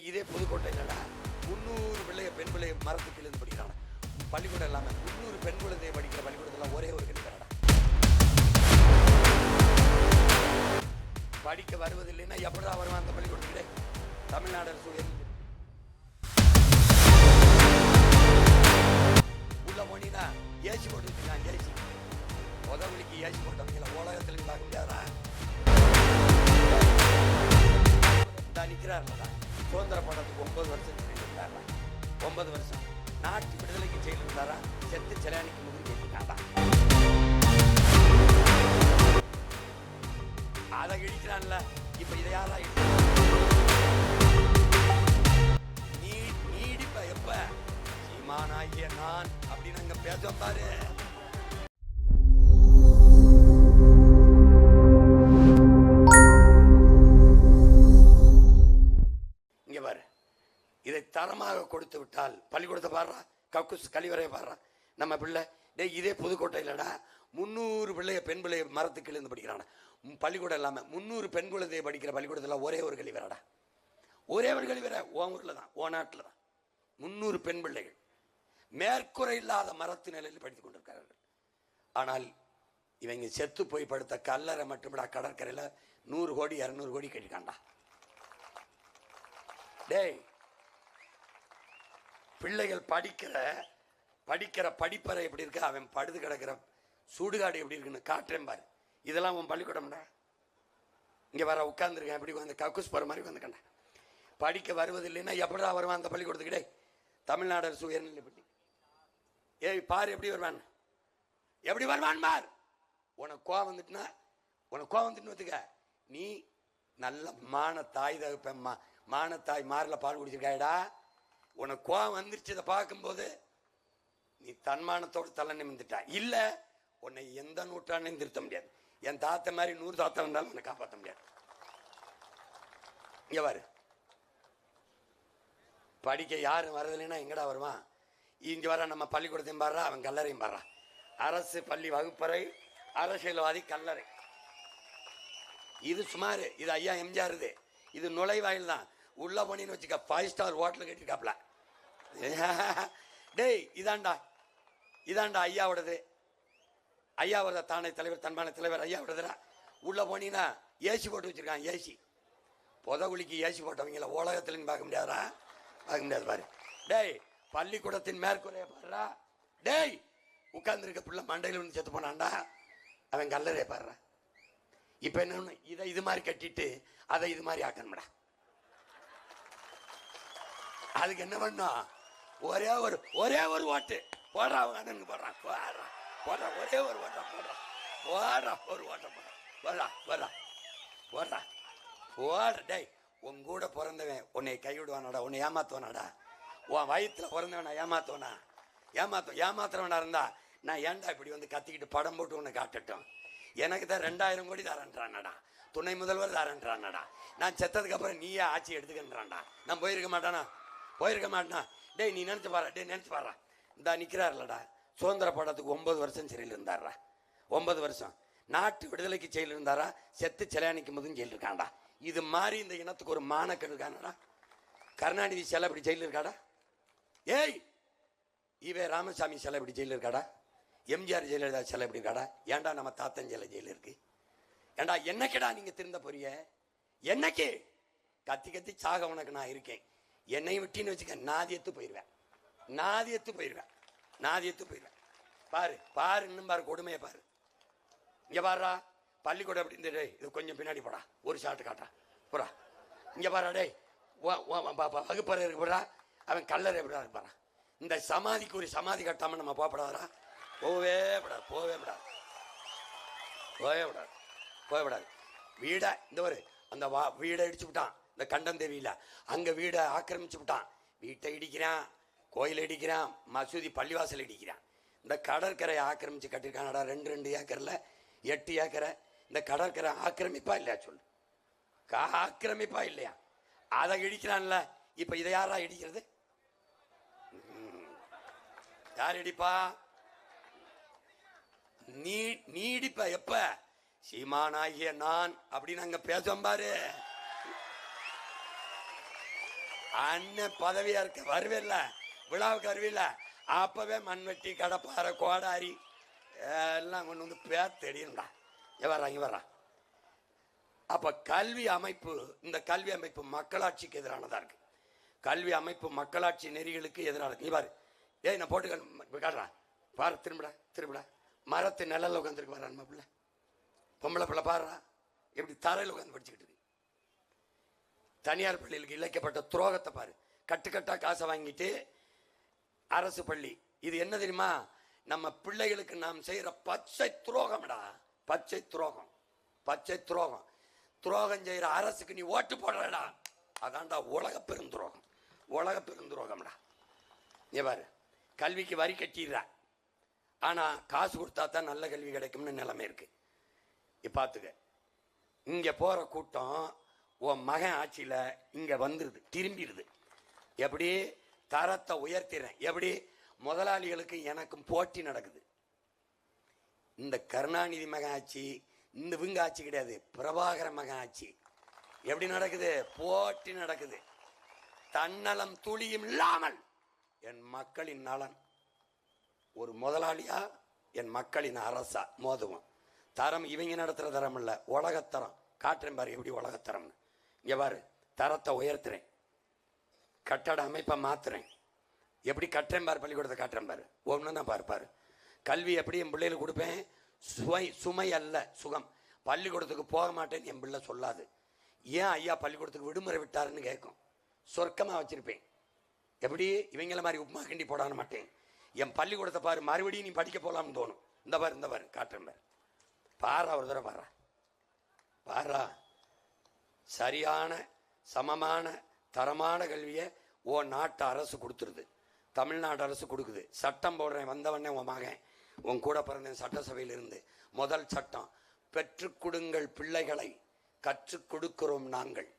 இதே புதுக்கோட்டை இல்லடா 300 பிள்ளைய பெண் பிள்ளைய மரத்துக்கு இருந்து படிக்கிறாங்க. பள்ளிக்கூடம் இல்லாம 300 பெண் குழந்தைய படிக்கிற பள்ளிக்கூடத்துல ஒரே ஒரு கிடைக்கிறடா. படிக்க வருவதில்லைன்னா எப்படா வருவான் அந்த பள்ளிக்கூடத்துக்கு? தமிழ்நாடு அரசு உள்ள போனீங்கன்னா ஏசி போட்டு வச்சுருக்கான். ஏசி உதவிக்கு ஏசி போட்டவங்கள உலகத்துல பார்க்க முடியாதா? நிற்கிறார்லடா சுதந்திர போராட்டத்துக்கு 9 வருஷம் ஜெயிலில் இருந்தாரா? 9 வருஷம் நாட்டு விடுதலைக்கு ஜெயிலில் இருந்தாரா? செத்து சிலையானிக்கு முதுகு கேட்டுட்டாடா. அதை இடிக்கிறான்ல. இப்ப இதை யாரா நீடிப்ப எப்ப சீமானாகிய நான் அப்படின்னு அங்க பேச பாரு. இங்க பாரு, இதை தரமாக கொடுத்து விட்டால் பள்ளிக்கூடத்தை பாடுறா, கக்கூஸ் கழிவறையை பாடுறா. நம்ம பிள்ளை டேய் இதே புதுக்கோட்டை இல்லடா 300 பிள்ளைய பெண் பிள்ளைய மரத்துக்கு இருந்து படிக்கிறான். பள்ளிக்கூடம் இல்லாம 300 பெண் குழந்தைய படிக்கிற பள்ளிக்கூடத்துல ஒரே ஒரு கழிவறைடா. ஒரே ஒரு கழிவறை உன் ஊர்ல தான், உன் நாட்டில் தான். 300 பெண் பிள்ளைகள் மேற்குறை இல்லாத மரத்து நிலையில் படித்துக் கொண்டிருக்கிறார்கள். ஆனால் இவங்க செத்து போய் படுத்த கல்லறை மட்டும்டா கடற்கரையில 100 கோடி 200 கோடி கட்டிட்டான்டா. டேய் பிள்ளைகள் படிக்கிற படிப்பறை எப்படி இருக்கு, அவன் படுத்து கிடக்கிற சுடுகாடு எப்படி இருக்குன்னு காட்டுறேன் பாரு. இதெல்லாம் உன் பள்ளிக்கூடம்டா. இங்க வர உட்கார்ந்துருக்கேன் எப்படி வந்து கக்கூஸ் போற மாதிரி வந்துக்கண்டா. படிக்க வருவதில்லைன்னா எப்படா வருவான் அந்த பள்ளிக்கூடத்துக்கிட்டே? தமிழ்நாடு அரசு உயர்நிலைப்பள்ளி. ஏய் பாரு எப்படி வருவான், எப்படி வருவான் பார். உனக்கு கோவம் வந்துட்டுன்னு வச்சுக்க, நீ நல்ல மானத்தாய் தகுப்ப மானத்தாய் மாறல பால் குடிச்சிருக்காயடா. உனக்கு கோவம் வந்துருச்சு. இதை பார்க்கும்போது நீ தன்மானத்தோடு தலை நிமிந்துட்டா. இல்ல உன்னை எந்த நூற்றாண்டையும் திருத்த முடியாது. என் தாத்த மாதிரி 100 தாத்தா இருந்தாலும் உன்னை காப்பாற்ற முடியாது. இங்க பாரு, படிக்க யாரும் வரதில்லைன்னா எங்கடா வருவான்? இங்க வர நம்ம பள்ளிக்கூடத்தையும் பாடுறா, அவன் கல்லறையும் பாடுறான். அரசு பள்ளி வகுப்பறை, அரசியல்வாதி கல்லறை. இது சுமார், இது ஐயா எம்ஜிஆர். இது நுழைவாயில் தான். உள்ள போனின்னு வச்சுக்க 5 ஸ்டார் ஹோட்டல் கட்டிருக்காப்ல. டேய் இதாண்டா ஐயாவோடது. ஐயாவோட தானே தலைவர் தன்மான தலைவர் ஐயாவோடதுடா. உள்ள போனீங்கன்னா ஏசி போட்டு வச்சிருக்கான். ஏசி புதகுலிக்கு ஏசி போட்டவங்கள உலகத்துலன்னு பார்க்க முடியாதா? பார்க்க முடியாது பாரு. டேய் பள்ளிக்கூடத்தின் மேற்கூரைய பாடுறா. டேய் உட்கார்ந்துருக்க பிள்ளை மண்டையில் வந்து செத்து போனான்டா, அவன் கல்லறைய பாடுறா. இப்ப என்ன, இதை இது மாதிரி கட்டிட்டு அதை இது மாதிரி ஆக்கணும்டா. அதுக்கு என்ன பண்ணும்? ஒரே ஒரு ஓட்டு போடுறா. அவங்க அண்ணனுக்கு போடுறான். போடுறா ஒரே ஒரு ஓட்டா போடுறா ஒரு ஓட்டம் போடுறா. டேய் உன் கூட பிறந்தவன் உன்னை கைவிடுவானாடா, உன்னை ஏமாத்துவானாடா. உன் வயிற்றுல பிறந்தவனா ஏமாத்துறவனா இருந்தா நான் ஏன்டா இப்படி வந்து கத்திக்கிட்டு படம் போட்டு உன்னை காட்டட்டும்? எனக்கு தான் 2000 கோடி தரேன்றானடா, துணை முதல்வர் தரேன்றானடா. நான் செத்ததுக்கு அப்புறம் நீயே ஆட்சி எடுத்துக்கின்றான்டா. நான் போயிருக்க மாட்டேனா? டேய் நீ நினைச்சு பாரு. இந்த நிக்கிறார்லடா சுதந்திர போராட்டத்துக்கு 9 வருஷம் சிறையில் இருந்தாரா? 9 வருஷம் நாட்டு விடுதலைக்கு ஜெயிலில் இருந்தாரா? செத்து சிலையானிக்கு முதுகு ஜெயிலில் இருக்காண்டா. இது மாதிரி இந்த இனத்துக்கு ஒரு மானக்கெடு இருக்கானடா. கருணாநிதி சிலை இப்படி ஜெயிலில் இருக்காடா. ஏய் இவே ராமசாமி சிலை இப்படி ஜெயிலில் இருக்காடா. எம்ஜிஆர் ஜெயலலிதா சிலை எப்படி இருக்காடா. ஏன்டா நம்ம தாத்தன் சிலை ஜெயிலில் இருக்கு? ஏண்டா என்னைக்குடா நீங்க திருந்த போறிய? என்னைக்கு? கத்தி சாக உனக்கு நான் இருக்கேன். என்னை விட்டின்னு வச்சுக்க நாதியத்து போயிருவேன். பாரு இன்னும் பாரு கொடுமையை பாரு. இங்க பாருடா பள்ளிக்கூடம் எப்படி இருந்தே. இது கொஞ்சம் பின்னாடி போடா, ஒரு ஷாட்டு காட்டா போடா. இங்க பாரு டேய் வகுப்பறை இருக்கு போடா. அவன் கல்லறை எப்படா இருப்பாரா? இந்த சமாதிக்கு ஒரு சமாதி கட்டாம நம்ம போகப்படாதா? போவே விடாது. வீடை இந்த ஒரு அந்த வீடை இடிச்சு விட்டான். இந்த கண்டம் தேவியில அங்க வீடை ஆக்கிரமிச்சு விட்டான். வீட்டை இடிக்கிறான், கோயிலை இடிக்கிறான், மசூதி பள்ளிவாசல் இடிக்கிறான். இந்த கடற்கரையை ஆக்கிரமிச்சு கட்டிருக்கானடா. 2 ஏக்கர்ல 8 ஏக்கரை. இந்த கடற்கரை ஆக்கிரமிப்பா இல்லையா சொல்லு? ஆக்கிரமிப்பா இல்லையா? அதை இடிக்கிறான்ல. இப்ப இதை யாரா இடிக்கிறது? யார் இடிப்பா? நீடிப்ப எப்ப சீமானாகிய நான் அப்படின்னு அங்க பேசும் பாரு. அண்ணன் பதவியா இருக்க வருவில்ல, விழாவுக்கு வருவில்ல, அப்பவே மண்வெட்டி கடப்பாறை கோடாரி எல்லாம் கொண்டு வந்து பேர் தெரியும்டா. இங்க வர்றான். அப்ப கல்வி அமைப்பு, இந்த கல்வி அமைப்பு மக்களாட்சிக்கு எதிரானதா இருக்கு. கல்வி அமைப்பு மக்களாட்சி நெறிகளுக்கு எதிரானது. நீ பாரு, ஏய் நான் போட்டு காட்டுறான் பாரு, திரும்படா மரத்து நிழல்ல உட்காந்துருக்கு பாரு, நம்ம பிள்ளை பொம்பளை பிள்ளை பாடுறா எப்படி தரையில் உட்காந்து படிச்சுக்கிட்டு இருக்கு. தனியார் பள்ளிகளுக்கு இழைக்கப்பட்ட துரோகத்தை பாரு. கட்டுக்கட்டா காசை வாங்கிட்டு அரசு பள்ளி. இது என்ன தெரியுமா? நம்ம பிள்ளைகளுக்கு நாம் செய்யற பச்சை துரோகம்டா. பச்சை துரோகம், பச்சை துரோகம். துரோகம் செய்யற அரசுக்கு நீ ஓட்டு போடுறடா, அதான்டா உலக பெருந்துரோகம். உலக பெருந்துரோகம்டா. நீ பாரு, கல்விக்கு வரி கட்டிடுற, ஆனா காசு கொடுத்தா தான் நல்ல கல்வி கிடைக்கும்னு நிலைமை இருக்கு. பார்த்துக்க, இங்க போற கூட்டம் உன் மகன் ஆட்சியில இங்க வந்துருது, திரும்பிடுது. எப்படி தரத்தை உயர்த்திறேன், எப்படி முதலாளிகளுக்கு எனக்கும் போட்டி நடக்குது. இந்த கருணாநிதி மகன் ஆட்சி, இந்த இவங்க ஆட்சி கிடையாது, பிரபாகர மகன் ஆட்சி. எப்படி நடக்குது? போட்டி நடக்குது. தன்னலம் துளியும் இல்லாமல் என் மக்களின் நலன், ஒரு முதலாளியா என் மக்களின் அரசா மோதுவோம். தரம் இவங்க நடத்துற தரம் இல்ல, உலகத்தரம். காட்டுறேன் பாரு எப்படி உலகத்தரம். இங்க பாரு, தரத்தை உயர்த்துறேன், கட்டட அமைப்பை மாத்துறேன். எப்படி கட்டுறேன் பாரு, பள்ளிக்கூடத்தை காட்டுறேன் பாரு. ஒன்று தான் பாரு பாரு. கல்வி எப்படி என் பிள்ளைகளுக்கு கொடுப்பேன்? சுமை அல்ல, சுகம். பள்ளிக்கூடத்துக்கு போக மாட்டேன்னு என் பிள்ளை சொல்லாது. ஏன் ஐயா பள்ளிக்கூடத்துக்கு விடுமுறை விட்டாருன்னு கேட்கும். சொர்க்கமா வச்சிருப்பேன். எப்படி இவங்கள மாதிரி உப்புமா கிண்டி போடான மாட்டேன். என் பள்ளிக்கூடத்தை பாரு, மறுபடியும் நீ படிக்க போலாம்னு தோணும். இந்த பாரு காட்டுறேன் பாரு. பாரா ஒரு தடவை பாரா பாரா. சரியான சமமான தரமான கல்வியை ஓ நாட்டு அரசு கொடுத்துருது, தமிழ்நாடு அரசு கொடுக்குது. சட்டம் போடுறேன் வந்தவனே உன் மகன் உன் கூட பிறந்தேன் சட்டசபையில் இருந்து. முதல் சட்டம், பெற்றுக் கொடுங்கள் பிள்ளைகளை, கற்றுக் கொடுக்கிறோம் நாங்கள்.